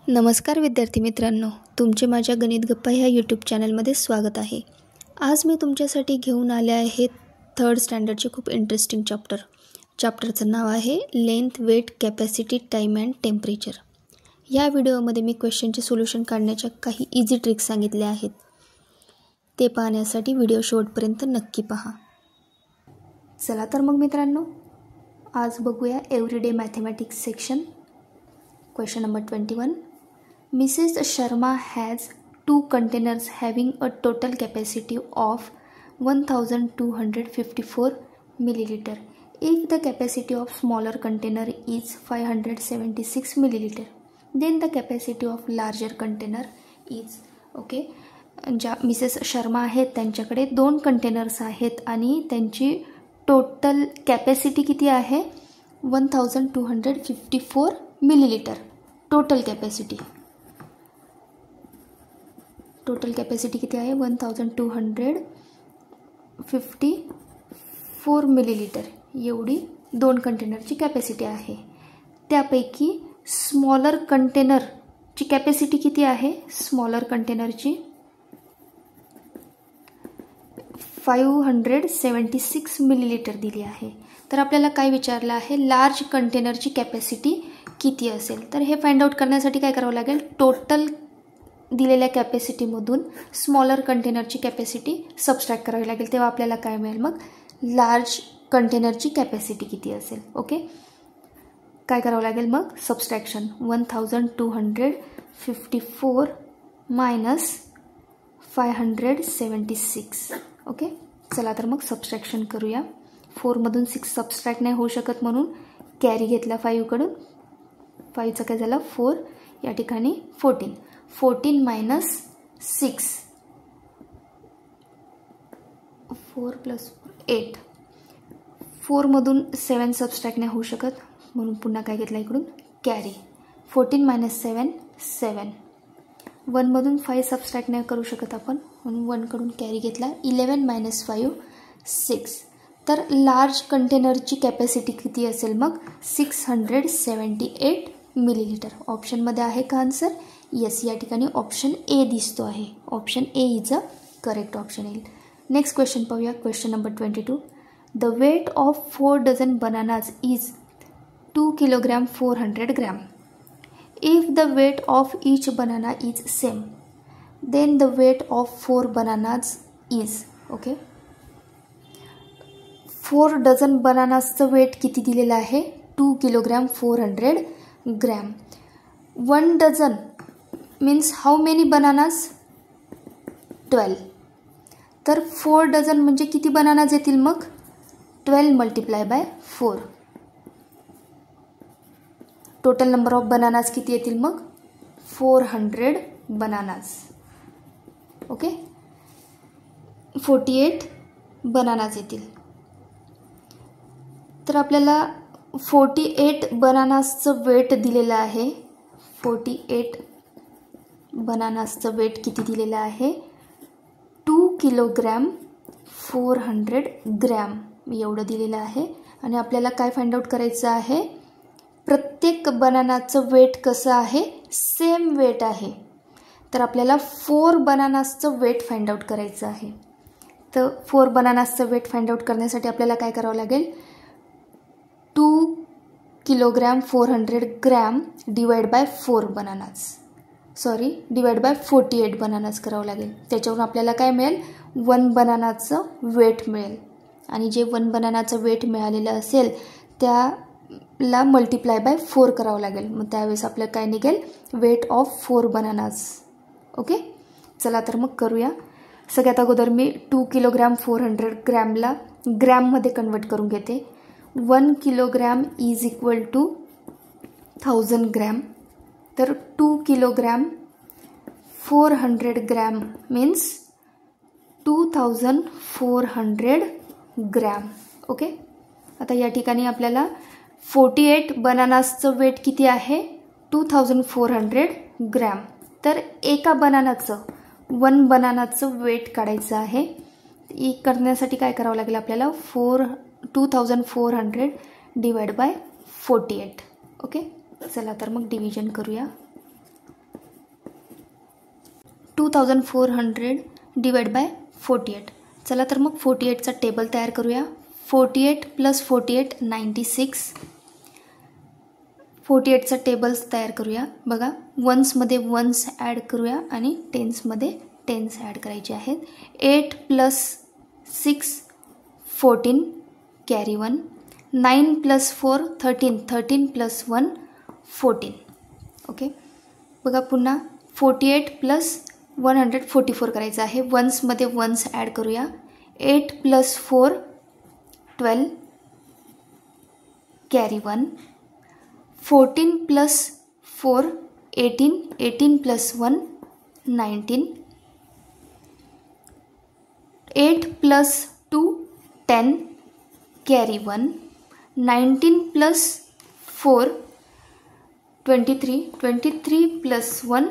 नमस्कार विद्यार्थी मित्रांनो, तुमचे माझ्या गणित गप्पा ह्या यूट्यूब चॅनलमध्ये स्वागत आहे। आज मी तुमच्यासाठी घेऊन आले आहे 3rd स्टँडर्डचे खूप इंटरेस्टिंग चॅप्टरचं नाव आहे length, weight, capacity, time and temperature. या व्हिडिओमध्ये मी क्वेश्चनचे सोल्युशन काढण्याच्या काही इझी ट्रिक्स सांगितल्या आहेत। ते पाहण्यासाठी व्हिडिओ शेवटपर्यंत नक्की पहा। चला तर मग मित्रांनो, आज बघूया everyday mathematics section. Question number 21. Mrs. Sharma has 2 containers having a total capacity of 1254 milliliter. If the capacity of smaller container is 576 milliliter, then the capacity of larger container is okay. ज्या Mrs Sharma आहेत त्यांच्याकडे 2 containers आहेत आणि त्यांची total capacity किती आहे 1254 millilitre. Total capacity किती आहे 1254 मिलीलिटर एवढी 2 कंटेनरची कॅपॅसिटी आहे। त्यापैकी स्मॉलर कंटेनरची कॅपॅसिटी किती आहे स्मॉलर कंटेनरची 576 मिलीलिटर दिली आहे। तर आपल्याला काय विचारलं आहे लार्ज कंटेनरची कॅपॅसिटी किती असेल। तर हे फाइंड आउट करण्यासाठी काय करावं लागेल टोटल दिलेल्या कॅपॅसिटीमधून स्मॉलर कंटेनरची कॅपॅसिटी सबट्रॅक्ट करावी लागेल, तेव्हा आपल्याला काय मिळेल मग लार्ज कंटेनरची कॅपॅसिटी किती असेल। ओके, काय करावं लागेल मग सबट्रॅक्शन 1254 मायनस 576। ओके, चला तर मग सबट्रॅक्शन करूया। 4 मधून 6 सबट्रॅक्ट नाही होऊ शकत म्हणून कॅरी घेतला 5 कडून। 5चा काय झाला 4, या ठिकाणी 14 मायनस 6 4 प्लस 8। 4 मधून 7 सबट्रॅक्ट नाही होऊ शकत म्हणून पुन्हा काय घेतला इकडून कॅरी 14 मायनस 7 7। 1 मधून 5 सबट्रॅक्ट नाही करू शकत आपण म्हणून 1 कडून कॅरी घेतला 11 मायनस 5 6। तर लार्ज कंटेनरची कॅपॅसिटी किती असेल मग 678 मिलीलिटर। ऑप्शनमध्ये आहे का आन्सर येस, या ठिकाणी ऑप्शन ए दिसतो आहे। Option A is a correct option येईल। नेक्स्ट क्वेश्चन पाहूया। Question number 22. The weight of 4 dozen bananas is 2 kilogram 400 gram. If the weight of each banana is same then the weight of 4 bananas is okay. 4 dozen बनानाजचं weight किती दिलेलं आहे 2 kilogram 400 gram. 1 dozen means how many bananas 12। तर 4 dozen म्हणजे किती bananas येतील मग 12 multiply by 4। Total number of bananas किती येतील मग 400 बनानाज। ओके, 48 बनानाज येतील। तर आपल्याला 48 बनानाजचं वेट दिलेलं आहे। 48 बनानाजचं वेट किती दिलेलं आहे 2 किलोग्राम 400 ग्रॅम एवढं दिलेलं आहे। आणि आपल्याला काय फाइंड आउट करायचं आहे प्रत्येक बनानाचं वेट कसं आहे सेम वेट आहे। तर आपल्याला 4 बनानाजचं वेट फाइंड आउट करायचं आहे। तर 4 बनानाजचं वेट फाइंड आउट करण्यासाठी आपल्याला काय करावं लागेल 2 kilogram 400 gram divide by 4 bananas divide by 48 bananas करावं लागेल। त्याच्यावरून आपल्याला काय मिळेल 1 बनानाचं वेट मिळेल आणि जे 1 बनानाचं वेट मिळालेलं असेल त्याला मल्टिप्लाय बाय 4 करावं लागेल। मग त्यावेळेस आपल्याला काय निघेल वेट ऑफ 4 बनानाज। ओके, चला तर मग करूया। सगळ्यात अगोदर मी 2 किलोग्राम 400 ग्रॅमला ग्रॅममध्ये कन्वर्ट करून घेते। 1 kilogram is equal to 1000 gram. तर 2 kilogram 400 gram means 2400 gram. Okay, आता या ठिकाणी आपल्याला 48 बनानाजचं वेट किती आहे 2400 ग्रॅम। तर एका बनानाचं 1 बनानाचं वेट काढायचं आहे। करण्यासाठी काय करावं लागेल आपल्याला 2400 डिवाइड बाय 48। ओके, चला तर मग डिव्हिजन करूया। 2400 डिवाइड बाय 48. चला तर मग 48चा टेबल तयार करूया. 48 + 48 96. 48चा टेबल्स तयार करूया. बघा, वन्समध्ये वन्स ॲड करूया आणि टेन्समध्ये टेन्स ॲड करायचे आहेत. 8 + 6 14 कॅरी 1. 9 + 4 13. 13 + 1 14. ओके, बघा पुन्हा 48 + 144 करायचं आहे. वन्समध्ये वन्स ॲड करूया. 8 + 4 12 कॅरी 1. 14 + 4 18. 18 + 1 19. 8 + 2 10 कॅरी 1. 19 + 4 23. 23 + 1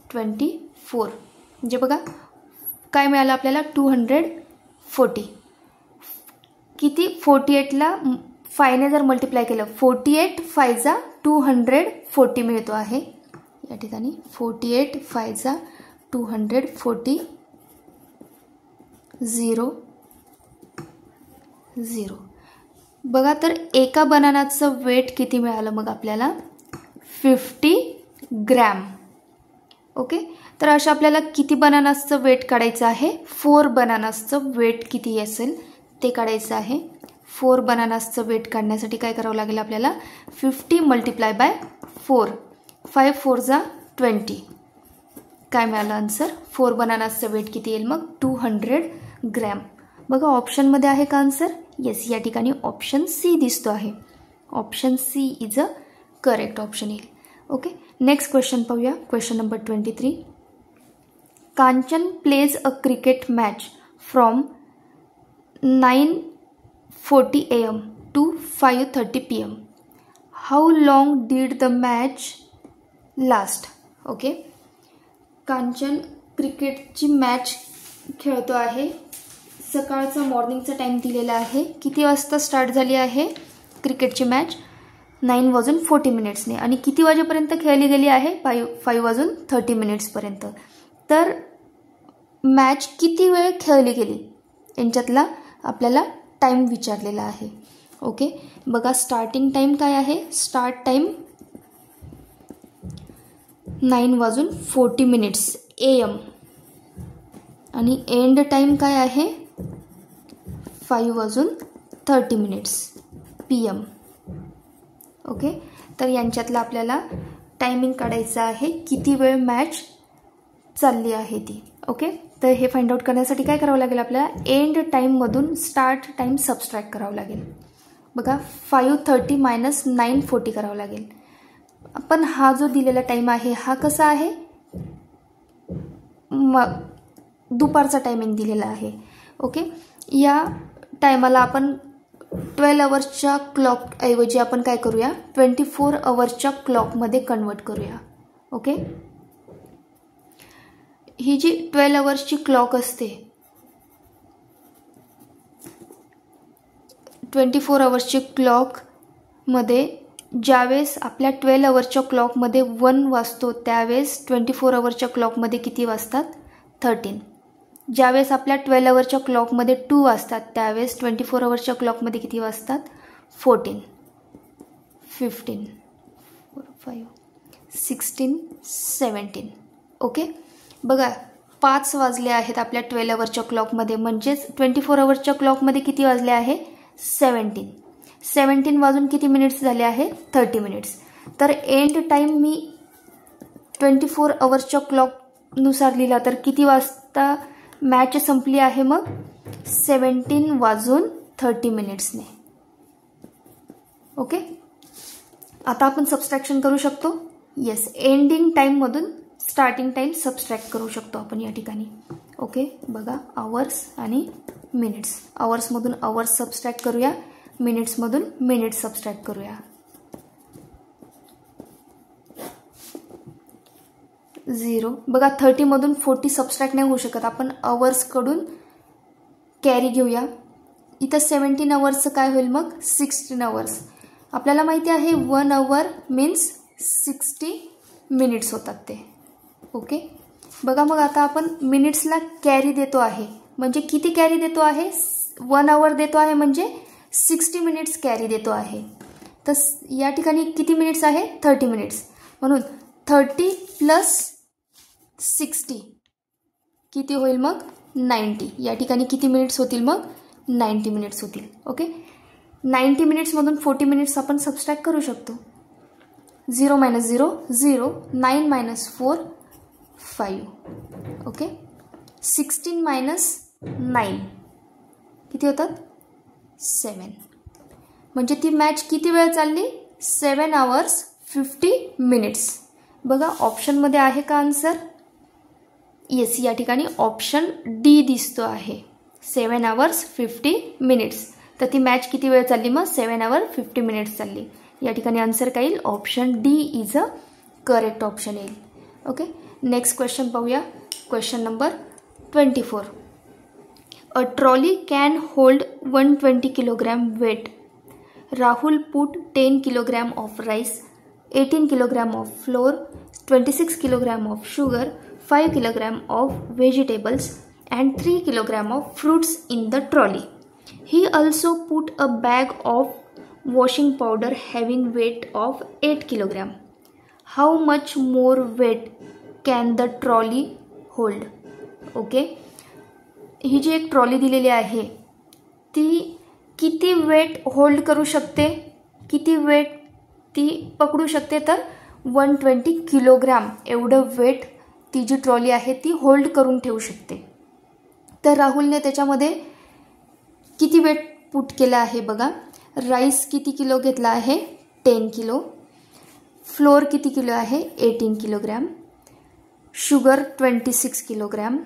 24. म्हणजे बघा काय मिळालं आपल्याला 240. किती 48ला 5ने जर मल्टिप्लाय केलं 48 5 240 मिळतो आहे. या ठिकाणी 48 5 240 0 0. बघा तर एका बनानाचं वेट किती मिळालं मग आपल्याला 50 ग्रॅम. ओके, तर अशा आपल्याला किती बनानाचं वेट काढायचं आहे. 4 बनानाचं वेट किती असेल ते काढायचं आहे. 4 बनानाचं वेट काढण्यासाठी काय करावं लागेल आपल्याला 50 × 4. 5 4 20. काय मिळालं आन्सर. 4 बनानाचं वेट किती येईल मग 200 ग्रॅम. बघा ऑप्शनमध्ये आहे का आन्सर. येस, या ठिकाणी ऑप्शन सी दिसतो आहे. Option C is a correct option येईल. ओके, नेक्स्ट क्वेश्चन पाहूया. Question number 23. Kanchan plays a cricket match from 9:40 AM to 5:30 PM. How long did the match last. Okay, Kanchan क्रिकेटची मॅच खेळतो आहे. सकाळचा मॉर्निंगचा टाईम दिलेला आहे. किती वाजता स्टार्ट झाली आहे क्रिकेटची मॅच 9:40 आणि किती वाजेपर्यंत खेळली गेली आहे 5:30 पर्यंत. तर मॅच किती वेळ खेळली गेली यांच्यातला आपल्याला टाईम विचारलेला आहे. ओके, बघा स्टार्टिंग टाईम काय आहे. स्टार्ट टाईम 9:40 AM आणि एंड टाईम काय आहे 5:30 PM. ओके, तर यांच्यातला आपल्याला टायमिंग काढायचं आहे किती वेळ मॅच चालली आहे ती. ओके, तर हे फाइंड आउट करण्यासाठी काय करावं लागेल आपल्याला एंड टाईममधून स्टार्ट टाईम सबस्ट्रॅक्ट करावं लागेल. बघा 5:30 - 9:40 करावं लागेल. आपण हा जो दिलेला टाईम आहे हा कसा आहे दुपारचा टायमिंग दिलेला आहे. ओके, या टायमाला आपण 12 आवर्सच्या क्लॉक ऐवजी आपण काय करूया 24 आवर्सच्या क्लॉकमध्ये कन्वर्ट करूया. ओके, ही जी 12 आवर्सची क्लॉक असते 24 आवर्सची क्लॉकमध्ये ज्यावेळेस आपल्या 12 आवर्सच्या क्लॉकमध्ये 1 वाजतो त्यावेळेस 24 आवर्सच्या क्लॉकमध्ये किती वाजतात 13. ज्यावेळेस आपल्या 12 आवर्सच्या क्लॉकमध्ये 2 वाजतात त्यावेळेस 24 आवर्सच्या क्लॉकमध्ये किती वाजतात 14 15 5 16 17. ओके, बघा 5 वाजले आहेत आपल्या 12 आवर्सच्या क्लॉकमध्ये म्हणजेच 24 आवर्सच्या क्लॉकमध्ये किती वाजले आहे 17. 17 वाजून किती मिनिट्स झाले आहे 30 मिनिट्स. तर एंड टाईम मी 24 आवर्सच्या क्लॉकनुसार लिहिला तर किती वाजता मॅच संपली आहे मग 17:30 ओके, आता आपण सबस्ट्रॅक्शन करू शकतो. येस, एंडिंग टाईममधून स्टार्टिंग टाईम सबस्ट्रॅक्ट करू शकतो आपण या ठिकाणी. ओके, बघा आवर्स आणि मिनिट्स. आवर्समधून आवर्स सबस्ट्रॅक्ट करूया, मिनिट्समधून मिनिट्स सबस्ट्रॅक्ट करूया. 0. बघा 30मधून 40 सबस्ट्रॅक्ट नाही होऊ शकत. आपण आवर्सकडून कॅरी घेऊया. इथं 17 आवर्सचं काय होईल मग 16 आवर्स. आपल्याला माहिती आहे 1 आवर मीन्स 60 मिनिट्स होतात ते. ओके, बघा मग आता आपण मिनिट्सला कॅरी देतो आहे, म्हणजे किती कॅरी देतो आहे, 1 आवर देतो आहे म्हणजे 60 मिनिट्स कॅरी देतो आहे. तर या ठिकाणी किती मिनिट्स आहे, 30 मिनिट्स. म्हणून 30 प्लस 60 किती होईल मग 90. या ठिकाणी किती मिनिट्स होतील मग 90 मिनिट्स होतील. ओके, 90 मिनिट्समधून 40 मिनिट्स आपण सबस्ट्रॅक्ट करू शकतो. 0 - 0 0, 9 - 4 5. ओके, 16 - 9 किती होतात 7. म्हणजे ती मॅच किती वेळ चालली, 7 hours 50 minutes. बघा ऑप्शनमध्ये आहे का आन्सर, येस, या ठिकाणी ऑप्शन डी दिसतो आहे, 7 hours 50 minutes. तर ती मॅच किती वेळ चालली मग 7 hour 50 minutes चालली. या ठिकाणी आन्सर काय येईल, option D is a correct option येईल. ओके, नेक्स्ट क्वेश्चन पाहूया. Question number 24. A trolley can hold 120 kilogram weight. Rahul put 10 kilogram of rice, 18 kilogram of flour, 26 kilogram of sugar, 5 kilogram of vegetables and 3 kilogram of fruits in the trolley. He also put a bag of washing powder having weight of 8 kilogram. How much more weight can the trolley hold? Okay, ही जी एक trolley दिलेली आहे ती किती weight hold करू शकते, किती weight ती पकडू शकते, तर 120 किलोग्राम एवढं वेट ती जी ट्रॉली आहे ती होल्ड करून ठेवू शकते. तर राहुलने त्याच्यामध्ये किती वेट पुट केलं आहे बघा. राईस किती किलो घेतला आहे, 10 किलो. फ्लोअर किती किलो आहे, 18 kilogram. Sugar 26 kilogram.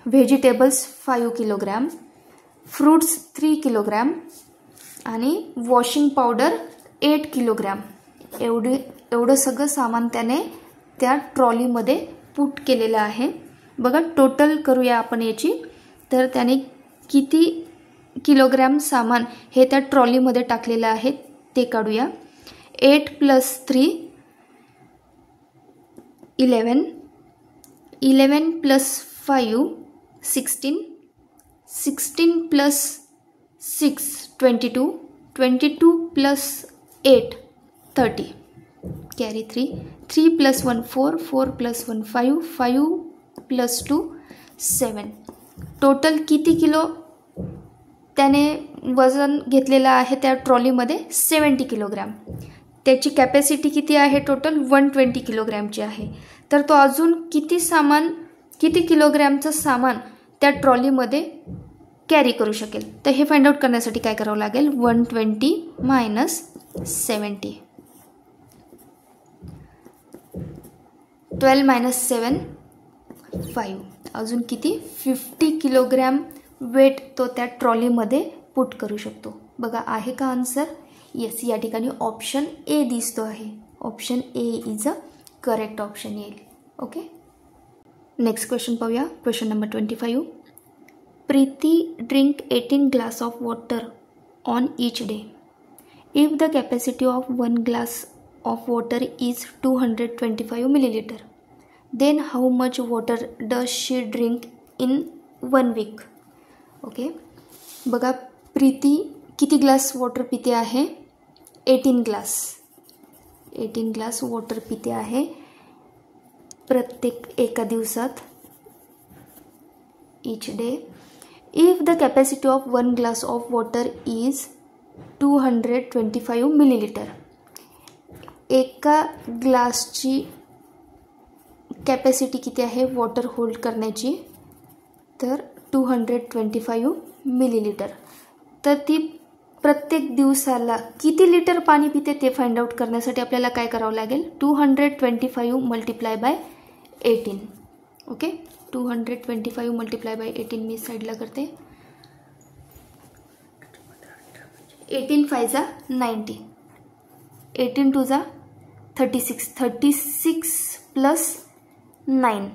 Vegetables 5 kilogram. Fruits 3 kilogram आणि वॉशिंग पावडर 8 किलोग्राम. एवढं सगळं सामान त्याने त्या ट्रॉलीमध्ये पुट केलेलं आहे. बघा टोटल करूया आपण याची, तर त्याने किती किलोग्राम सामान हे त्या ट्रॉलीमध्ये टाकलेलं आहे ते काढूया. 8 + 3 11, 11 + 5 16, 16 + 6 22, 22 + 8 30. कॅरी 3, 3 + 1 4, 4 + 1 5, 5 + 2 7. टोटल किती किलो त्याने वजन घेतलेलं आहे त्या ट्रॉलीमध्ये, 70 किलोग्राम. त्याची कॅपॅसिटी किती आहे, टोटल 120 किलोग्रामची आहे. तर तो अजून किती किलोग्रामचं सामान त्या ट्रॉलीमध्ये कॅरी करू शकेल. तर हे फाइंड आउट करण्यासाठी काय करावं लागेल, 120 - 70. 12 - 7 5. अजून किती 50 किलोग्राम वेट तो त्या ट्रॉलीमध्ये पुट करू शकतो. बघा आहे का आन्सर, येस, या ठिकाणी ऑप्शन ए दिसतो आहे. Option A is a correct option येईल. ओके, नेक्स्ट क्वेश्चन पाहूया. Question number 25. Preeti drink 18 glass of water on each day. If the capacity of 1 glass of water is 225 milliliter, then how much water does she drink in 1 week? Okay, बघा प्रीती किती glass water पिते आहे, 18 glass water पिते आहे प्रत्येक एका दिवसात, each day. If the capacity of 1 glass of water is 225 milliliter, एका ग्लासची कॅपॅसिटी किती आहे वॉटर होल्ड करण्याची, तर 225 मिलीलिटर. तर ती प्रत्येक दिवसाला किती लिटर पाणी पिते ते फाइंड आउट करण्यासाठी आपल्याला काय करावं लागेल, 225 × 18. ओके, 225 × 18 मी साईडला करते. 18 × 5 = 90, 18 × 2 = 36, 36 + 9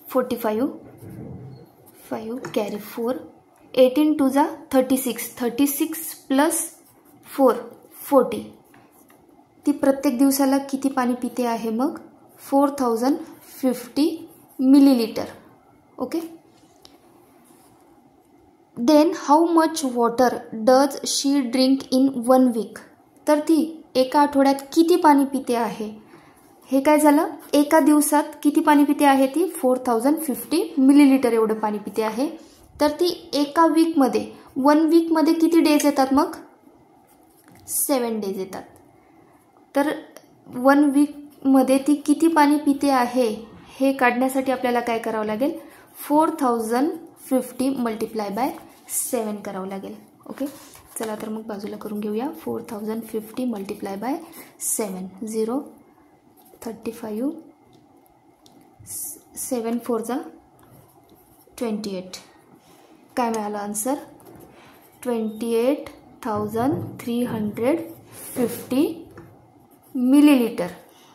45, 5 कॅरी 4, 18 × 2 = 36, 36 + 4 40. ती प्रत्येक दिवसाला किती पाणी पिते आहे मग 4050 millilitre. Okay. Then how much water does she drink in 1 week. तर ती एका आठवड्यात किती पाणी पिते आहे. हे काय झालं, एका दिवसात किती पाणी पिते आहे ती 4050 मिलीलीटर एवढं पाणी पिते आहे. तर ती एका वीकमध्ये 1 वीकमध्ये किती डेज येतात मग 7 डेज येतात. तर 1 वीकमध्ये ती किती पाणी पिते आहे हे काढण्यासाठी आपल्याला काय करावं लागेल 4050 मल्टिप्लाय बाय 7 करावं लागेल. ओके. चला तर मग बाजूला करून घेऊया. 4050 मल्टिप्लाय बाय 7 0 35 7 4 28. काय मिळालं आन्सर 28,350 मिलीलीटर.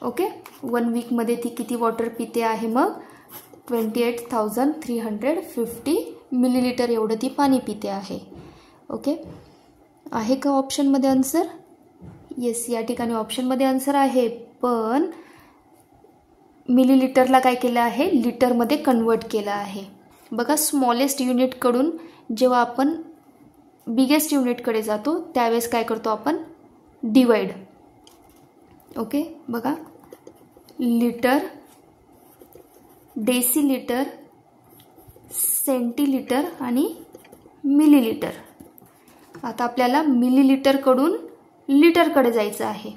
ओके. 1 वीकमध्ये ती किती वॉटर पिते आहे मग 28,350 मिलीलीटर एवढं ती पाणी पिते आहे. ओके. आहे का ऑप्शनमध्ये आन्सर. येस, या ठिकाणी ऑप्शनमध्ये आन्सर आहे, पण मिलीलीटरला काय केलं आहे लिटरमध्ये कन्वर्ट केलं आहे. बघा, स्मॉलेस्ट युनिटकडून जेव्हा आपण बिगेस्ट युनिटकडे जातो त्यावेळेस काय करतो आपण डिवाइड. ओके. बघा, लिटर, डेसिलीटर, सेंटीलीटर आणि मिलीलीटर. आता आपल्याला मिलीलीटरकडून लिटरकडे जायचं आहे.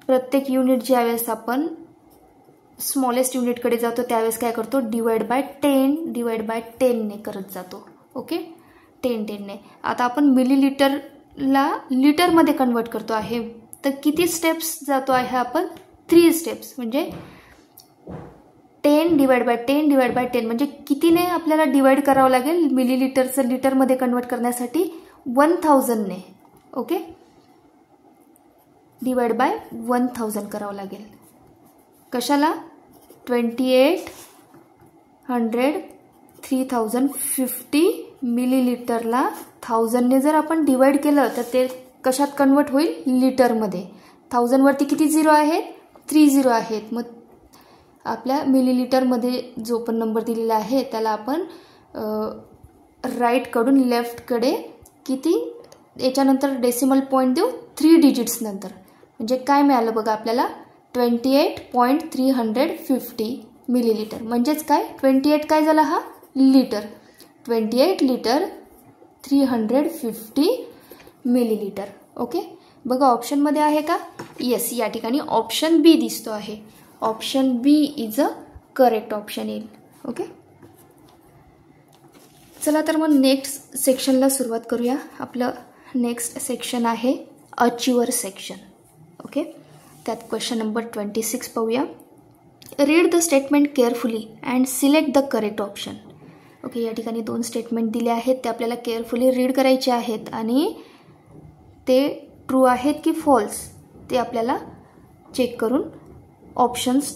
प्रत्येक युनिट ज्यावेळेस आपण स्मॉलेस्ट युनिटकडे जातो त्यावेळेस काय करतो डिवाइड बाय 10 ने करत जातो. ओके. 10 ने. आता आपण मिलीलीटरला लिटरमध्ये कन्वर्ट करतो आहे, तर किती स्टेप्स जातो आहे आपण 3 स्टेप्स. म्हणजे 10 डिवाइड बाय 10 म्हणजे कितीने आपल्याला डिवाइड करावं लागेल मिलीलीटरचं लिटरमध्ये कन्वर्ट करण्यासाठी 1000 ने. ओके. डिवाइड बाय 1000 करावं लागेल. कशाला 2800 3050 मिलीलीटरला 1000 ने जर आपण डिवाइड केलं तर ते कशात कन्वर्ट होईल लिटरमध्ये. 1000 वरती किती झिरो आहेत 3 झिरो आहेत. मग आपल्या मिलीलीटरमध्ये जो पण नंबर दिलेला आहे त्याला आपण राईटकडून लेफ्टकडे किती याच्यानंतर डेसिमल पॉईंट देऊ 3 डिजिट्स नंतर. म्हणजे काय मिळालं बघा आपल्याला 28.350 मिलीलीटर. म्हणजेच काय 28 काय झाला हा लिटर. 28 litre 350 millilitre. ओके. बघा ऑप्शनमध्ये आहे का. येस, या ठिकाणी ऑप्शन बी दिसतो आहे. Option B is a correct option येईल. ओके. चला तर मग नेक्स्ट सेक्शनला सुरुवात करूया. आपलं नेक्स्ट सेक्शन आहे अचिव्हर सेक्शन. ओके. त्यात क्वेश्चन नंबर 26 पाहूया. Read the statement carefully and select the correct option. Okay. या ठिकाणी 2 स्टेटमेंट दिले आहेत, ते आपल्याला केअरफुली रीड करायचे आहेत आणि ते ट्रू आहेत की फॉल्स ते आपल्याला चेक करून ऑप्शन्स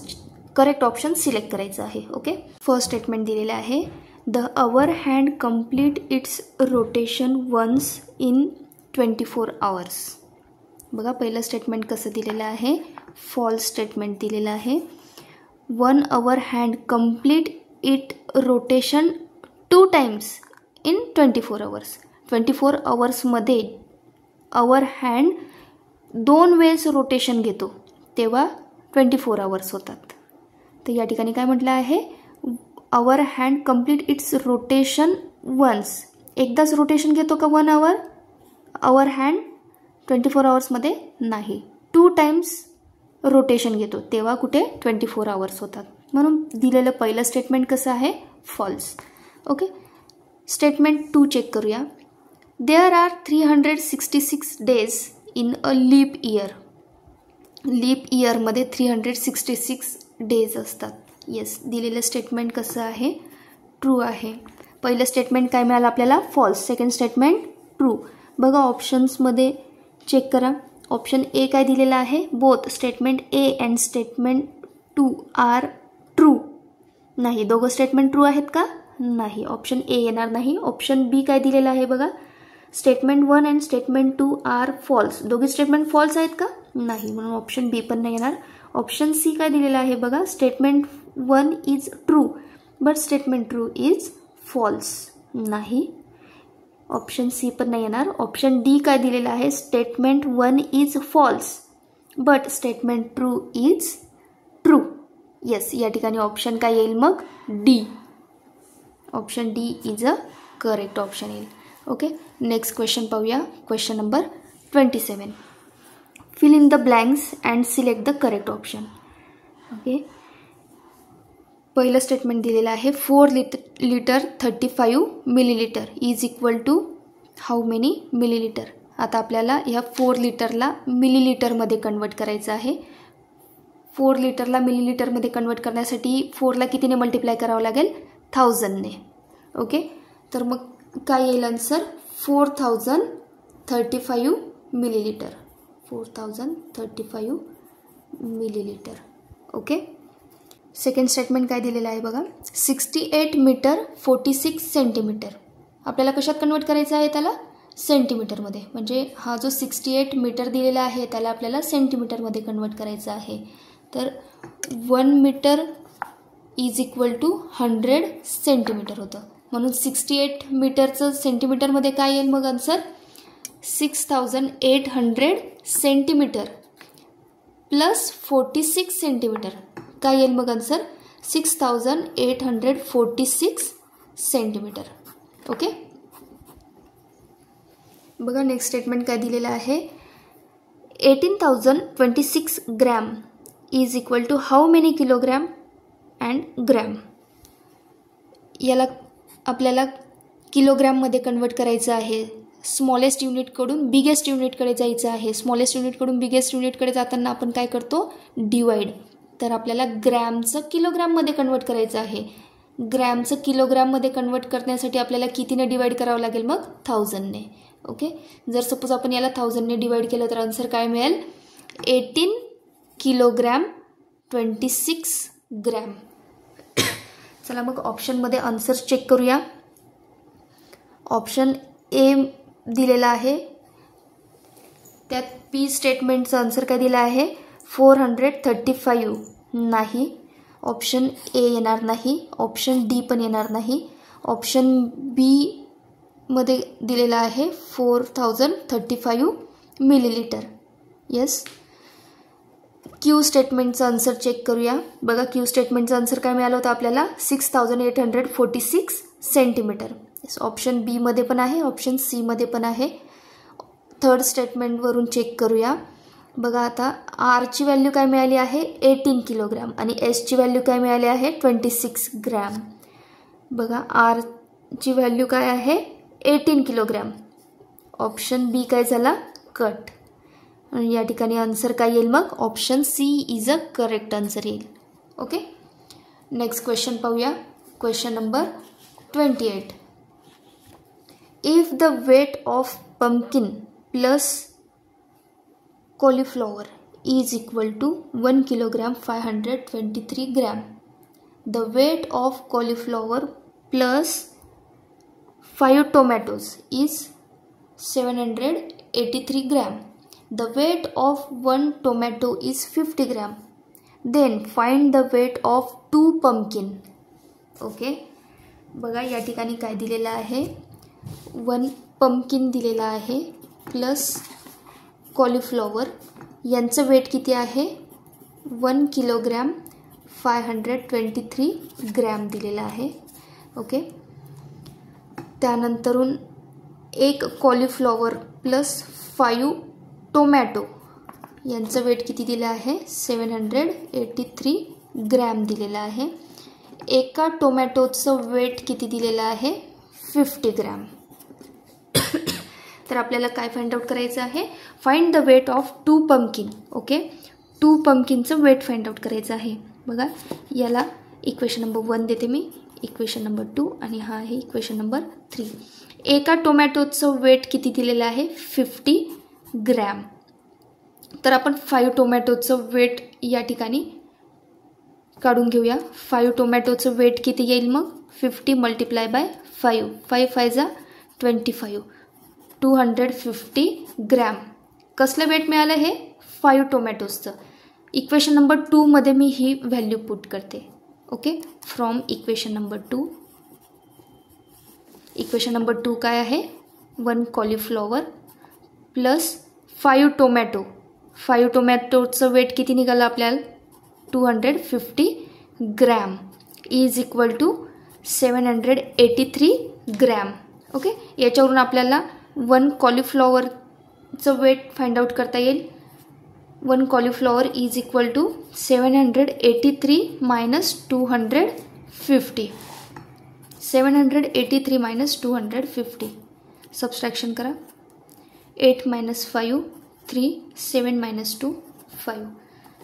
करेक्ट ऑप्शन सिलेक्ट करायचं आहे. ओके. फर्स्ट स्टेटमेंट दिलेलं आहे the hour hand complete its rotation once in 24 hours. बघा, पहिलं स्टेटमेंट कसं दिलेलं आहे फॉल्स स्टेटमेंट दिलेलं आहे. 1 hour hand complete it rotation 2 times in 24 hours. 24 hours hour hand 2 वेळेस रोटेशन घेतो तेव्हा 24 hours होतात. तर या ठिकाणी काय म्हटलं आहे hour hand complete its rotation once. एकदाच रोटेशन घेतो का 1 hour. आवर हँड 24 hours नाही, 2 times रोटेशन घेतो तेव्हा कुठे 24 hours होतात. म्हणून दिलेलं पहिलं स्टेटमेंट कसं आहे फॉल्स. ओके. स्टेटमेंट 2 चेक करूया. There are 366 days in a leap year. Leap इयरमध्ये 366 days असतात. येस, दिलेलं स्टेटमेंट कसं आहे ट्रू आहे. पहिलं स्टेटमेंट काय मिळालं आपल्याला फॉल्स. Second statement true. बघा ऑप्शन्समध्ये चेक करा. ऑप्शन ए काय दिलेला आहे both statement A and statement 2 are true. नाही, दोघं स्टेटमेंट ट्रू आहेत का नाही. ऑप्शन ए येणार नाही. ऑप्शन बी काय दिलेलं आहे बघा statement 1 and statement 2 are false. दोघे स्टेटमेंट फॉल्स आहेत का? नाही, म्हणून ऑप्शन बी पण नाही येणार. ऑप्शन सी काय दिलेला आहे बघा, statement 1 is true but statement 2 is false. नाही, ऑप्शन सी पण नाही येणार. ऑप्शन डी काय दिलेला आहे, statement 1 is false but statement 2 is true. Yes, या ठिकाणी ऑप्शन काय येईल मग, D. Option D is a correct option येईल. ओके, नेक्स्ट क्वेश्चन पाहूया. Question number 27. Fill in the blanks and select the correct option. Okay, पहिलं statement दिलेलं आहे 4 litre 35 millilitre is equal to how many millilitre. आता आपल्याला ह्या 4 लिटरला मिलीलिटरमध्ये convert करायचं आहे. 4 लिटरला मिलीलिटरमध्ये कन्वर्ट करण्यासाठी 4ला कितीने मल्टिप्लाय करावं लागेल, 1000ने. ओके, तर मग काय येईल answer, 4035 millilitre. 4035 millilitre. Okay, second statement काय दिलेलं आहे बघा, 68 मीटर 46 सेंटीमीटर. आपल्याला कशात कन्वर्ट करायचं आहे, त्याला सेंटीमीटरमध्ये. म्हणजे हा जो 68 मीटर दिलेला आहे त्याला आपल्याला सेंटीमीटरमध्ये कन्वर्ट करायचं आहे. तर 1 metre is equal to 100 centimetre होतं. म्हणून 68 मीटरचं सेंटीमीटरमध्ये काय येईल मग आन्सर, 6800 सेंटीमीटर प्लस 46 सेंटीमीटर. काय येईल मग आन्सर, 6846 सेंटीमीटर. ओके, बघा नेक्स्ट स्टेटमेंट काय दिलेलं आहे, 18026 gram is equal to how many kilogram and gram. याला आपल्याला किलोग्रॅममध्ये कन्वर्ट करायचं आहे. स्मॉलेस्ट युनिटकडून बिगेस्ट युनिटकडे जायचं आहे. स्मॉलेस्ट युनिटकडून बिगेस्ट युनिटकडे जाताना आपण काय करतो, डिवाइड. तर आपल्याला ग्रॅमचं किलोग्रॅममध्ये कन्वर्ट करायचं आहे. ग्रॅमचं किलोग्रॅममध्ये कन्वर्ट करण्यासाठी आपल्याला कितीने डिवाइड करावं लागेल मग, 1000ने. ओके, जर सपोज आपण याला 1000ने डिवाइड केलं तर आन्सर काय मिळेल, 18 किलोग्रॅम 26 ग्रॅम. चला मग ऑप्शनमध्ये आन्सर चेक करूया. ऑप्शन ए दिलेला आहे, त्यात पी स्टेटमेंटचं आन्सर काय दिलं आहे, 435. नाही, ऑप्शन ए येणार नाही. ऑप्शन डी पण येणार नाही. ऑप्शन बी मध्ये दिलेला आहे 4035 मिलीलिटर. येस, क्यू स्टेटमेंटचं आन्सर चेक करूया. बघा क्यू स्टेटमेंटचं आन्सर काय मिळालं होतं आपल्याला, 6846 सेंटीमीटर. येस, ऑप्शन बी मध्ये पण आहे, ऑप्शन सी मध्ये पण आहे. थर्ड स्टेटमेंटवरून चेक करूया. बघा आता आरची व्हॅल्यू काय मिळाली आहे, 18 किलोग्रॅम आणि एसची व्हॅल्यू काय मिळाली आहे, 26 ग्रॅम. बघा आरची व्हॅल्यू काय आहे, 18 किलोग्रॅम. ऑप्शन बी काय झाला, कट. आणि या ठिकाणी आन्सर काय येईल मग, option C is a correct answer okay. Okay, next question पाहूया. Question number 28. If the weight of pumpkin plus cauliflower is equal to 1 kilogram 523 gram. The weight of cauliflower plus 5 tomatoes is 783 gram. The weight of 1 tomato is 50 gram. Then find the weight of 2 pumpkin. Okay, बघा या ठिकाणी काय दिलेलं आहे, 1 pumpkin दिलेला आहे plus cauliflower. यांचं weight किती आहे, 1 किलोग्रॅम 523 ग्रॅम दिलेला आहे. ओके, त्यानंतरून 1 कॉलीफ्लॉवर प्लस 5 टोमॅटो यांचं वेट किती दिलं आहे, 783 ग्रॅम दिलेलं आहे. एका टोमॅटोचं वेट किती दिलेलं आहे, 50 ग्रॅम. तर आपल्याला काय फाइंड आउट करायचं आहे, find the weight of 2 pumpkin. Okay, 2 पंपकिनचं वेट फाइंड आउट करायचं आहे. बघा याला इक्वेशन नंबर 1 देते मी, इक्वेशन नंबर 2 आणि हा आहे इक्वेशन नंबर 3. एका टोमॅटोचं वेट किती दिलेलं आहे, 50 ग्रॅम. तर आपण 5 टोमॅटोचं वेट या ठिकाणी काढून घेऊया. 5 टोमॅटोचं वेट किती येईल मग, 50 मल्टिप्लाय बाय 5. 5 5 जा 25. 250 ग्रॅम. कसलं वेट मिळालं हे? 5 टोमॅटोजचं. इक्वेशन नंबर 2 मध्ये मी ही व्हॅल्यू पुट करते. Okay, from equation number 2. Equation number 2 काय आहे? 1 कॉलीफ्लॉवर प्लस 5 टोमॅटो. 5 टोमॅटोचं वेट किती निघालं आपल्याला? 250 gram is equal to 783 gram. Okay, याच्यावरून आपल्याला 1 कॉलीफ्लॉवरचं वेट फाइंड आउट करता येईल. 1 cauliflower is equal to 783 minus 250. 783 minus 250. Subtraction करा. 8 मायनस 5 3, 7 मायनस 2 5.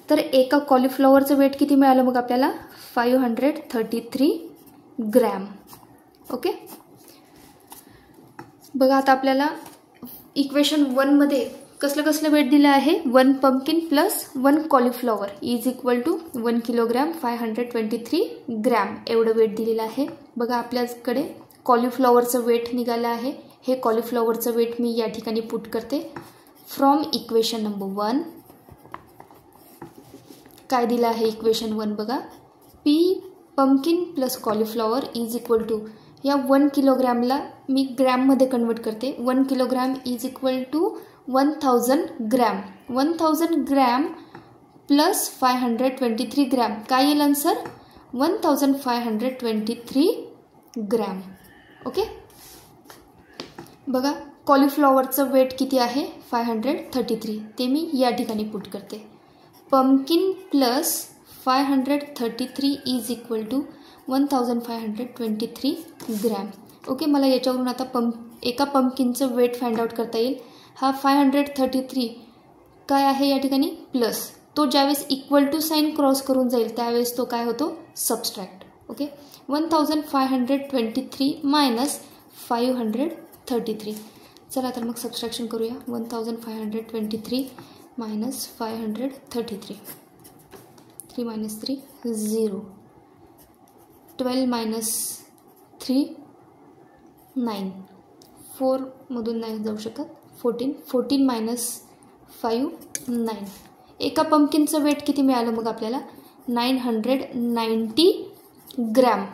तर एका कॉलीफ्लॉवरचं वेट किती मिळालं मग आपल्याला? 533 ग्रॅम. ओके, बघा आता आपल्याला इक्वेशन 1 मध्ये कसलं वेट दिलं आहे? 1 pumpkin plus 1 cauliflower is equal to 1 kilogram 523 gram एवढं वेट दिलेलं आहे. बघा आपल्याकडे कॉलीफ्लॉवरचं वेट निघालं आहे. हे कॉलीफ्लॉवरचं वेट मी या ठिकाणी पुट करते. फ्रॉम इक्वेशन नंबर 1 काय दिलं आहे? इक्वेशन 1 बघा, P pumpkin plus cauliflower is equal to, या 1 किलोग्रॅमला मी ग्रॅममध्ये कन्वर्ट करते. 1 kilogram is equal to 1000 gram. 1000 gram plus 523 gram काय येईल आन्सर? 1523 ग्रॅम. ओके, बघा कॉलीफ्लॉवरचं वेट किती आहे? 533. ते मी या ठिकाणी पुट करते. Pumpkin plus 533 is equal to 1523 gram. Okay, मला याच्यावरून आता एका पंपकिनचं वेट फाइंड आउट करता येईल. हा 533 काय आहे या ठिकाणी? प्लस. तो ज्यावेळेस इक्वल टू साईन क्रॉस करून जाईल त्यावेळेस तो काय होतो? सबस्ट्रॅक्ट. Okay, 1523 minus 533. चला तर मग सबस्ट्रॅक्शन करूया. 1523 मायनस 533. 3 मायनस 3 0. 12 मायनस 3 9. 4 मधून नाही जाऊ शकत. 14. 14 मायनस 5 9. एका पंपकिनचं वेट किती मिळालं मग आपल्याला? 990 ग्रॅम.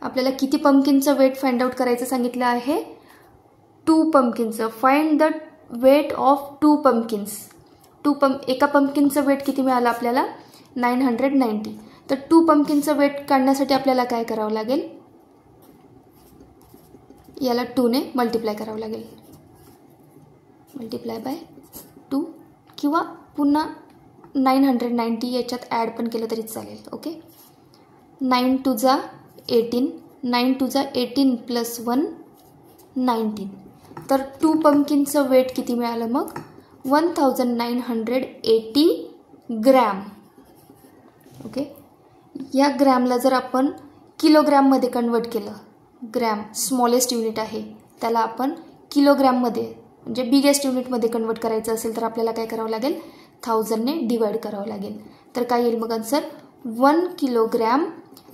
आपल्याला किती पंपकिनचं वेट फाइंड आउट करायचं सांगितलं आहे? 2 पंपकिनचं. Find the weight of 2 pumpkins. एका पंपकिनचं वेट किती मिळालं आपल्याला? 990. तर 2 पंपकिनचं वेट काढण्यासाठी आपल्याला काय करावं लागेल? याला 2 ने मल्टिप्लाय करावं लागेल. मल्टिप्लाय बाय 2 किंवा पुन्हा 990 याच्यात ॲड पण केलं तरी चालेल. ओके, 9 2 जा 18. 9 2 जा 18 प्लस 1 19. तर 2 पंपकिनचं वेट किती मिळालं मग? 1980 ग्रॅम. ओके, या ग्रॅमला जर आपण किलोग्रॅममध्ये कन्वर्ट केलं, ग्रॅम स्मॉलेस्ट युनिट आहे त्याला आपण किलोग्रॅममध्ये म्हणजे बिगेस्ट युनिटमध्ये कन्वर्ट करायचं असेल तर आपल्याला काय करावं लागेल? 1000 ने डिवाइड करावं लागेल. तर काय येईल मग आन्सर? 1 किलोग्रॅम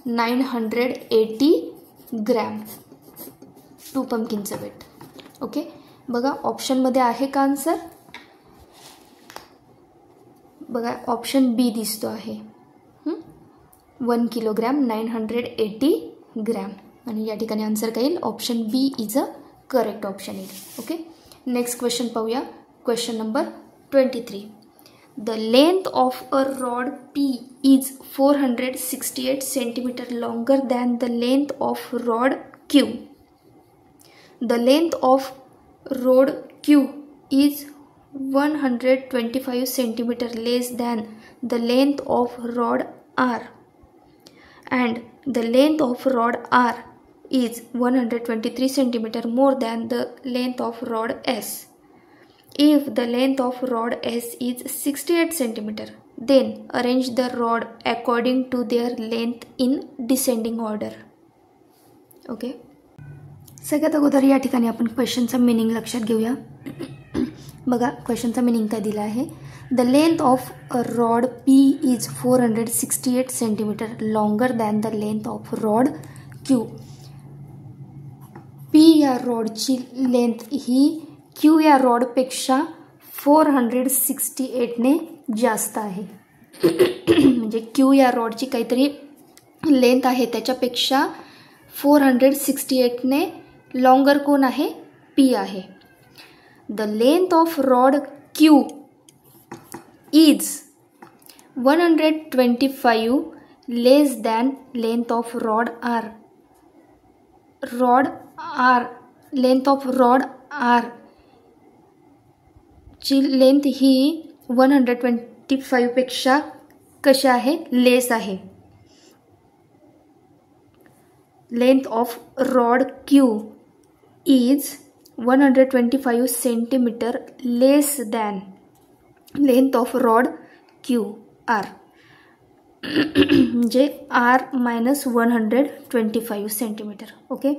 980 ग्रॅम 2 पंपकिनचं वेट. ओके, बघा ऑप्शनमध्ये आहे का आन्सर? बघा ऑप्शन बी दिसतो आहे. 1 किलोग्रॅम 980 ग्रॅम. आणि या ठिकाणी आन्सर काय येईल? Option B is a correct option येईल. ओके, नेक्स्ट क्वेश्चन पाहूया. Question number 23. The length of a rod P is 468 centimetre longer than the length of rod Q. The length of rod Q is 125 centimetre less than the length of rod R and the length of rod R is 123 centimeter more than the length of rod S. If the length of rod S is 68 centimeter, then arrange the rod according to their length in descending order. Okay. सगळ्यात अगोदर या ठिकाणी आपण क्वेश्चनचा meaning लक्षात घेऊया. बघा क्वेश्चनचा meaning काय दिला आहे? The length of a rod P is 468 centimeter longer than the length of rod Q. P या रॉडची लेंथ ही क्यू या रॉडपेक्षा 468ने जास्त आहे. म्हणजे क्यू या रॉडची काहीतरी लेंथ आहे त्याच्यापेक्षा 468ने लॉंगर कोण आहे, पी आहे. The length of rod Q is 125 less than length of rod R. Length of rod R ची लेंथ ही 125 पेक्षा कशी आहे, लेस आहे. Length of rod Q is 125 centimetre less than length of rod Q R. म्हणजे R minus 125 centimetre. Okay.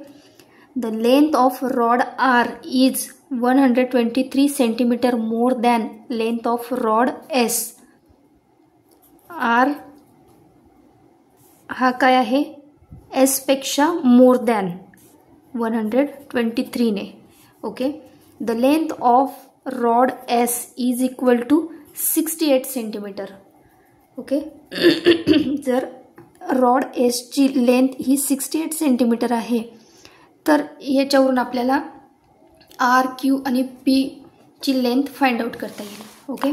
The length of rod R is 123 centimetre more than length of rod S. R हा काय आहे, S पेक्षा मोर than 123 ने. Okay. The length of rod S is equal to 68 centimetre. Okay. जर rod एसची length ही 68 सेंटीमीटर आहे तर याच्यावरून आपल्याला आर, क्यू आणि पीची लेंथ फाइंड आउट करता येईल. ओके.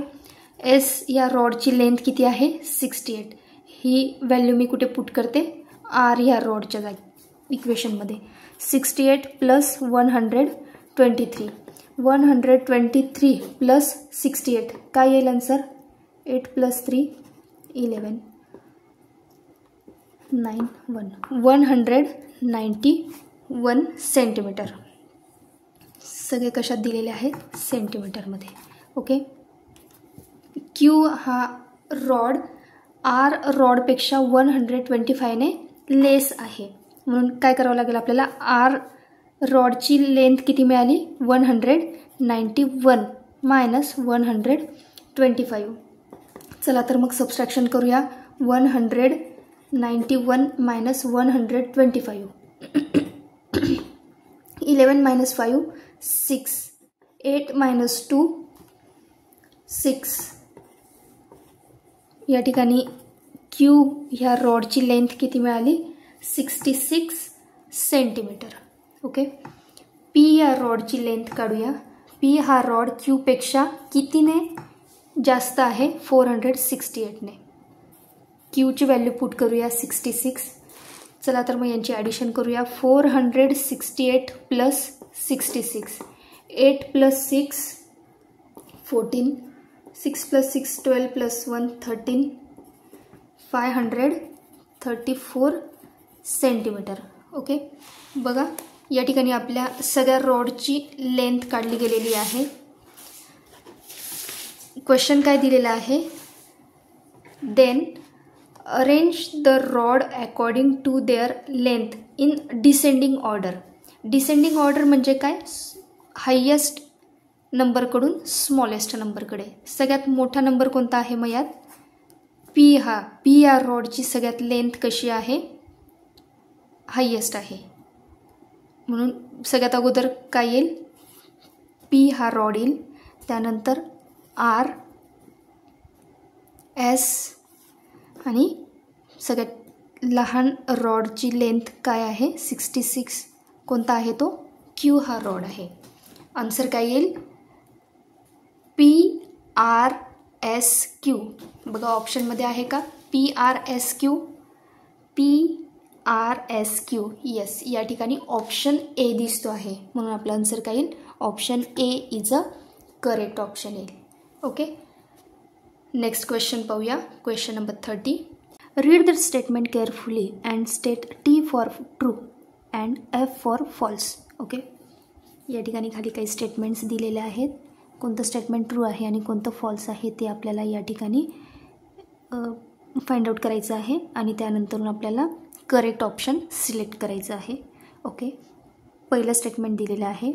एस या रॉडची लेंथ किती आहे, 68. ही व्हॅल्यू मी कुठे पुट करते, आर या रॉडच्या जागी इक्वेशनमध्ये. 68 प्लस 123. 123 प्लस 68 काय येईल आन्सर, 8 प्लस 3 11 9 1 191 सेंटीमीटर. सगळे कशात दिलेले आहेत, सेंटीमीटरमध्ये. ओके. क्यू हा रॉड आर रॉडपेक्षा 125ने लेस आहे म्हणून काय करावं लागेल आपल्याला, आर रॉडची लेंथ किती मिळाली, 191 मायनस 125. चला तर मग सबस्ट्रॅक्शन करूया. 191 मायनस 125. 11 मायनस 5 6. 8 मायनस 2 6. या ठिकाणी क्यू ह्या रॉडची लेंथ किती मिळाली, 66 सेंटीमीटर. ओके. पी या रॉडची लेंथ काढूया. पी हा रॉड क्यूपेक्षा कितीने जास्त आहे, 468ने. क्यूची व्हॅल्यू पुट करूया 66. चला तर मग यांची ॲडिशन करूया. 468 plus 66. 8 plus 6 14. 6 plus 6 12 plus 1 13. 534 centimetre. Okay. बघा या ठिकाणी आपल्या सगळ्या रॉडची लेंथ काढली गेलेली आहे. क्वेश्चन काय दिलेला आहे, then arrange the rod according to their length in descending order. Descending order म्हणजे काय, हायेस्ट नंबरकडून स्मॉलेस्ट नंबरकडे. सगळ्यात मोठा नंबर कोणता आहे मग यात, पी या रॉडची सगळ्यात लेंथ कशी आहे, हायेस्ट आहे म्हणून सगळ्यात अगोदर काय येईल, पी हा रॉड येईल. त्यानंतर आर, एस आणि सगळ्यात लहान रॉडची लेंथ काय आहे, 66. कोणता आहे तो, क्यू हा रॉड आहे. आन्सर काय येईल, पी आर एस क्यू. बघा ऑप्शनमध्ये आहे का, P R S Q. P R S Q. Yes, या ठिकाणी ऑप्शन ए दिसतो आहे म्हणून आपला आन्सर काय येईल, option A is a correct option येईल. ओके. नेक्स्ट क्वेश्चन पाहूया. Question number 30. Read the statement carefully and state T for true and F for false. Okay. या ठिकाणी खाली काही स्टेटमेंट्स दिलेले आहेत. कोणतं स्टेटमेंट ट्रू आहे आणि कोणतं फॉल्स आहे ते आपल्याला या ठिकाणी फाइंड आउट करायचं आहे आणि त्यानंतर आपल्याला करेक्ट ऑप्शन सिलेक्ट करायचं आहे. ओके. पहिलं स्टेटमेंट दिलेलं आहे,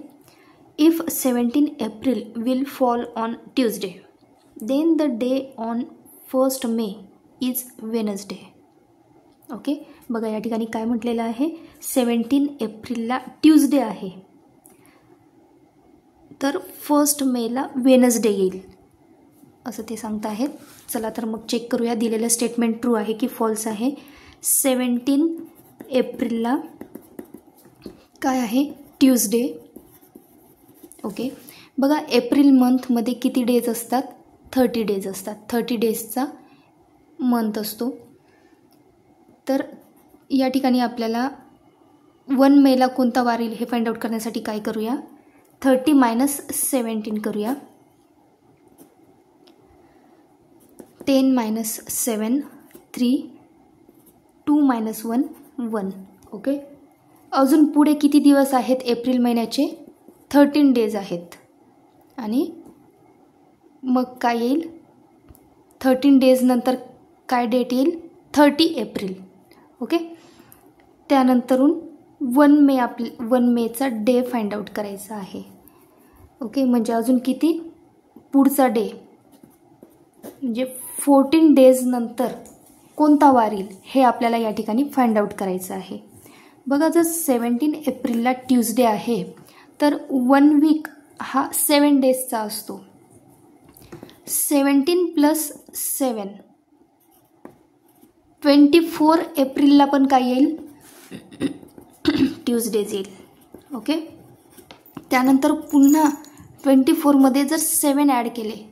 if 17 April will fall on Tuesday then the day on 1 May is Wednesday. Okay. बघा या ठिकाणी काय म्हटलेलं आहे, 17 एप्रिलला ट्यूजडे आहे तर 1 मेला वेनसडे येईल असं ते सांगत आहेत. चला तर मग चेक करूया दिलेलं स्टेटमेंट ट्रू आहे की फॉल्स आहे. 17 एप्रिलला काय आहे? ट्यूजडे. ओके, बघा एप्रिल मंथमध्ये किती डेज असतात? 30 डेज असतात. 30 डेजचा मंथ असतो. तर या ठिकाणी आपल्याला 1 मेला कोणता वार येईल हे फाइंड आउट करण्यासाठी काय करूया? 30 - 17 करूया. 10 - 7 3, 2 - 1 1. ओके, अजून पुढे किती दिवस आहेत एप्रिल महिन्याचे? 13 डेज आहेत. आणि मग काय येईल? 13 डेज नंतर काय डेट येईल? 30 एप्रिल. ओके, त्यानंतरून 1 मेचा डे फाइंड आउट करायचा आहे. ओके, म्हणजे अजून किती पुढचा डे म्हणजे 14 डेज नंतर कोणता वार येईल हे आपल्याला या ठिकाणी फाइंड आउट करायचं आहे. बघा, जर 17 एप्रिलला ट्यूजडे आहे तर 1 वीक हा 7 डेजचा असतो. 17 + 7 24 एप्रिलला पण काय येईल? ट्यूजडेज येईल. ओके, त्यानंतर पुन्हा 24मध्ये जर 7 ॲड केले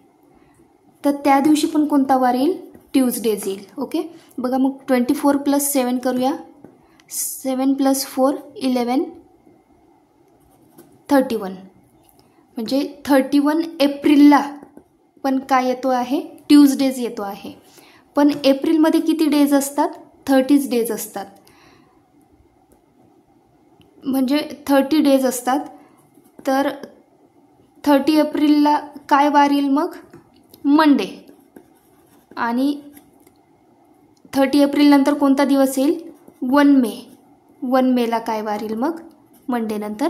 तर त्या दिवशी पण कोणता वार येईल? ट्यूजडेज येईल. ओके, बघा मग 24 + 7 करूया. 7 + 4 11 31. म्हणजे 31 एप्रिलला पण काय येतो आहे? ट्यूजडेज येतो आहे. पण एप्रिलमध्ये किती डेज असतात? 30 डेज असतात. म्हणजे 30 डेज असतात. तर 30 एप्रिलला काय वार येईल मग? मंडे. आणि 30 एप्रिल नंतर कोणता दिवस येईल? 1 मे. 1 मेला काय वार येईल मग? मंडे नंतर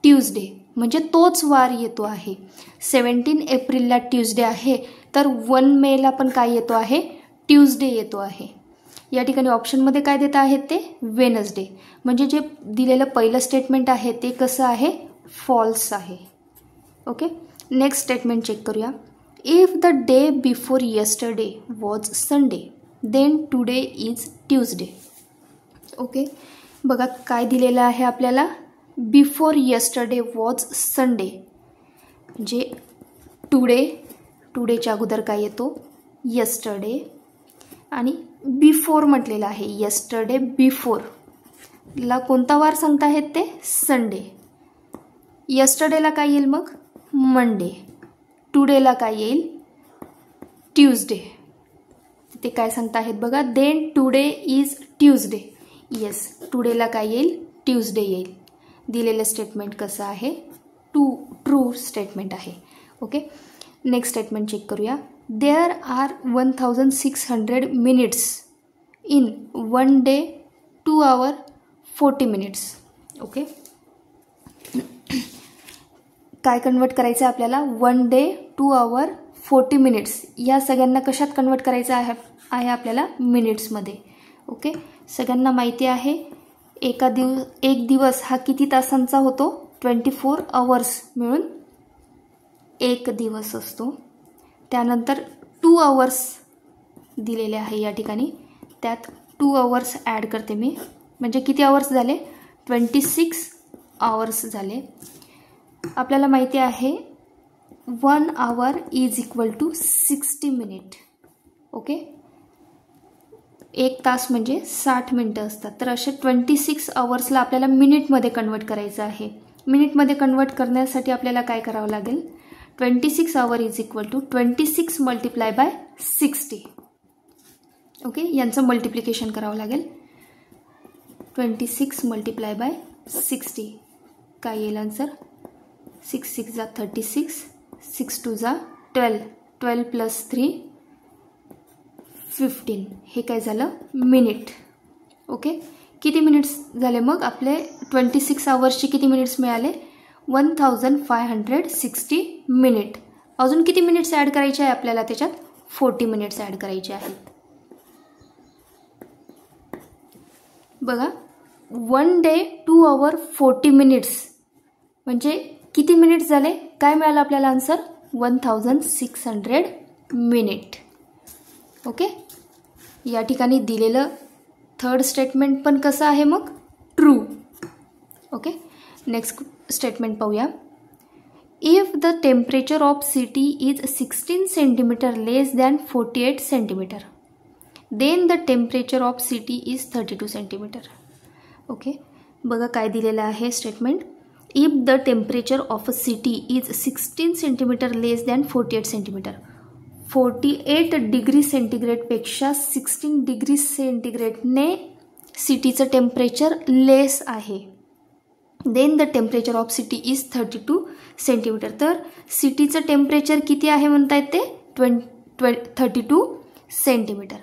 ट्यूजडे. म्हणजे तोच वार येतो आहे. 17 एप्रिलला ट्यूजडे आहे तर 1 मेला पण काय येतो आहे? ट्यूजडे येतो आहे. या ठिकाणी ऑप्शनमध्ये काय देत आहेत ते? वेनसडे. म्हणजे जे दिलेलं पहिलं स्टेटमेंट आहे ते कसं आहे? फॉल्स आहे. ओके, नेक्स्ट स्टेटमेंट चेक करूया. If the day before yesterday was Sunday then today is Tuesday. Okay, बघा काय दिलेलं आहे आपल्याला? Before yesterday was Sunday. म्हणजे टुडेच्या अगोदर काय येतो? येस्टरडे. आणि बिफोर म्हटलेलं आहे. येस्टरडे बिफोरला कोणता वार सांगत आहेत ते? संडे. येस्टरडेला काय येईल मग? मंडे. टुडेला काय येईल? ट्यूजडे. ते काय सांगत आहेत बघा? Then today is Tuesday. Yes, टुडेला काय येईल? ट्यूजडे येईल. दिलेलं स्टेटमेंट कसं आहे? ट्रू स्टेटमेंट आहे. ओके, नेक्स्ट स्टेटमेंट चेक करूया. There are 1600 minutes in 1 day 2 hours 40 minutes. Okay, काय कन्वर्ट करायचं आहे आपल्याला? 1 डे 2 hours 40 minutes. या सगळ्यांना कशात कन्वर्ट करायचं आहे आपल्याला? मिनिट्समध्ये. ओके, सगळ्यांना माहिती आहे एक दिवस हा किती तासांचा होतो? 24 hours मिळून एक दिवस असतो. त्यानंतर 2 hours दिलेले आहे या ठिकाणी. त्यात 2 hours ॲड करते मी. म्हणजे किती आवर्स झाले? 26 hours झाले. आपल्याला माहिती आहे 1 hour is equal to 60 minutes. Okay, 1 तास म्हणजे 60 मिनिटं असतात. तर असे 26 hours आपल्याला मिनिटमध्ये कन्वर्ट करायचं आहे. मिनिटमध्ये कन्वर्ट करण्यासाठी आपल्याला काय करावं लागेल? 26 hours is equal to 26 × 60. Okay, यांचं मल्टिप्लिकेशन करावं लागेल. 26 × 60 काय येईल आन्सर? 6 × 6 = 36, 6 × 2 = 12, 12 + 3 15. हे काय झालं? मिनिट. ओके, किती मिनिट्स झाले मग आपले? 26 hours किती मिनिट्स मिळाले? 1560 मिनिट. अजून किती मिनिट्स ॲड करायचे आहे आपल्याला त्याच्यात? 40 मिनिट्स ॲड करायचे आहेत. बघा, 1 डे 2 hours 40 minutes म्हणजे किती मिनिट्स झाले? काय मिळालं आपल्याला आन्सर 1600 मिनिट. ओके, या ठिकाणी दिलेलं थर्ड स्टेटमेंट पण कसं आहे मग ट्रू. ओके, नेक्स्ट स्टेटमेंट पाहूया. If the temperature of city is 16 centimetre less than 48 centimetre then the temperature of city is 32 centimetre. Okay, बघा काय दिलेलं आहे statement. If the temperature of a city is 16 centimetre less than 48 centimetre. 48 degree सेंटीग्रेडपेक्षा 16 degree सेंटीग्रेडने सिटीचं temperature less आहे. Then the temperature of city is 32 centimetre. तर सिटीचं टेम्परेचर किती आहे म्हणतायत ते 32 सेंटीमीटर.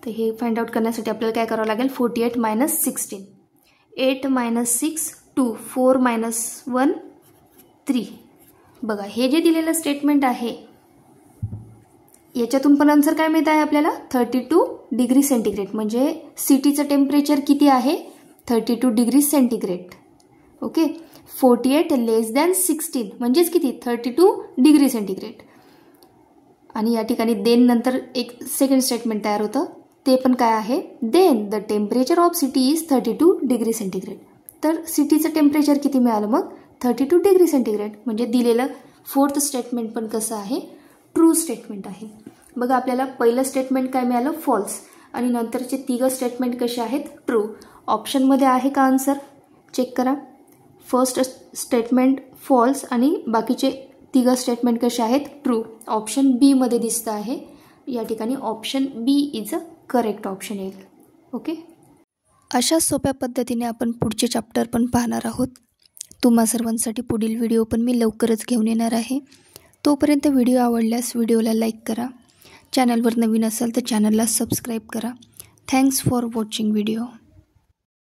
तर हे फाइंड आउट करण्यासाठी आपल्याला काय करावं लागेल. 48 मायनस 16, 8 मायनस 6 2, 4 मायनस 1 3. बघा हे जे दिलेलं स्टेटमेंट आहे याच्यातून पण आन्सर काय मिळत आहे आपल्याला 32 डिग्री सेंटीग्रेड. म्हणजे सिटीचं टेम्परेचर किती आहे 32 डिग्री सेंटीग्रेड. ओके, 48 लेस दॅन 16 म्हणजेच किती 32 डिग्री सेंटीग्रेड. आणि या ठिकाणी देन नंतर एक सेकंड स्टेटमेंट तयार होतं ते पण काय आहे. Then the temperature of city is 32 degree centigrade. तर सिटीचं टेम्परेचर किती मिळालं मग 32 डिग्री सेंटीग्रेड. म्हणजे दिलेलं फोर्थ स्टेटमेंट पण कसं आहे ट्रू स्टेटमेंट आहे. बघा आपल्याला पहिलं स्टेटमेंट काय मिळालं फॉल्स आणि नंतरचे तिघं स्टेटमेंट कसे आहेत ट्रू. ऑप्शनमध्ये आहे का आन्सर चेक करा. फर्स्ट स्टेटमेंट फॉल्स आणि बाकीचे तिघं स्टेटमेंट कसे आहेत ट्रू. ऑप्शन बी मध्ये दिसतं आहे. या ठिकाणी option B is a correct option येईल. ओके, अशा सोप्या पद्धतीने आपण पुढचे चॅप्टर पण पाहणार आहोत. तुम्हा सर्वांसाठी पुढील व्हिडिओ पण मी लवकरच घेऊन येणार आहे. तोपर्यंत व्हिडिओ आवडल्यास व्हिडिओला लाईक करा. चॅनलवर नवीन असाल तर चॅनलला सबस्क्राईब करा. Thanks for watching video.